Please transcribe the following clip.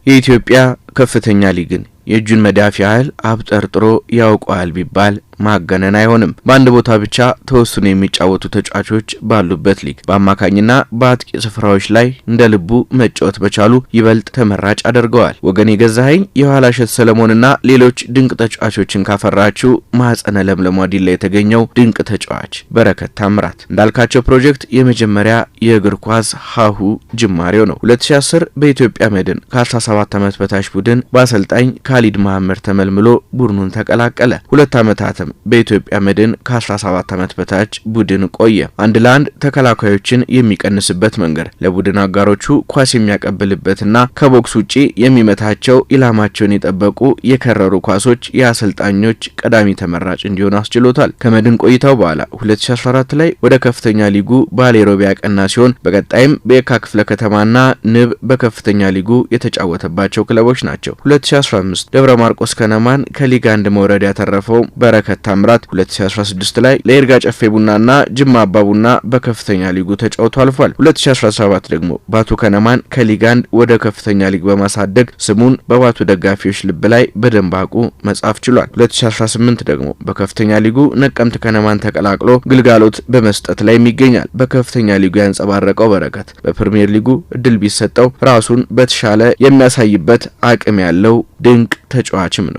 የኢትዮጵያ ከፍተኛ ሊግን የእጁን መዳፍ ያህል አብጠርጥሮ ያውቀዋል ቢባል ማገነን አይሆንም። በአንድ ቦታ ብቻ ተወስኖ የሚጫወቱ ተጫዋቾች ባሉበት ሊግ በአማካኝና በአጥቂ ስፍራዎች ላይ እንደ ልቡ መጫወት በቻሉ ይበልጥ ተመራጭ አድርገዋል። ወገን የገዛኸኝ የኋላሸት ሰለሞንና ሌሎች ድንቅ ተጫዋቾችን ካፈራችው ማህፀነ ለምለሟ ዲላ የተገኘው ድንቅ ተጫዋች በረከት ታምራት እንዳልካቸው ፕሮጀክት የመጀመሪያ የእግር ኳስ ሀሁ ጅማሬው ነው። 2010 በኢትዮጵያ መድን ከ17 ዓመት በታች ቡድን በአሰልጣኝ ካሊድ መሐመድ ተመልምሎ ቡድኑን ተቀላቀለ። 2 ዓመታት በኢትዮጵያ መድን ከ17 ዓመት በታች ቡድን ቆየ። አንድ ለአንድ ተከላካዮችን የሚቀንስበት መንገድ ለቡድን አጋሮቹ ኳስ የሚያቀብልበትና ከቦክስ ውጪ የሚመታቸው ኢላማቸውን የጠበቁ የከረሩ ኳሶች የአሰልጣኞች ቀዳሚ ተመራጭ እንዲሆኑ አስችሎታል። ከመድን ቆይታው በኋላ 2014 ላይ ወደ ከፍተኛ ሊጉ ባሌ ሮቤ ያቀና ሲሆን በቀጣይም በየካ ክፍለ ከተማና ንብ በከፍተኛ ሊጉ የተጫወተባቸው ክለቦች ናቸው። 2015 ደብረ ማርቆስ ከነማን ከሊግ 1 መውረድ ያተረፈው በረከት ታምራት 2016 ላይ ለይርጋ ጨፌ ቡናና ጅማ አባ ቡና በከፍተኛ ሊጉ ተጫውቶ አልፏል። 2017 ደግሞ ባቱ ከነማን ከሊግ 1 ወደ ከፍተኛ ሊግ በማሳደግ ስሙን በባቱ ደጋፊዎች ልብ ላይ በደንባቁ መጻፍ ችሏል። 2018 ደግሞ በከፍተኛ ሊጉ ነቀምት ከነማን ተቀላቅሎ ግልጋሎት በመስጠት ላይ ይገኛል። በከፍተኛ ሊጉ ያንጸባረቀው በረከት በፕሪሚየር ሊጉ እድል ቢሰጠው ራሱን በተሻለ የሚያሳይበት አቅም ያለው ድንቅ ተጫዋችም ነው።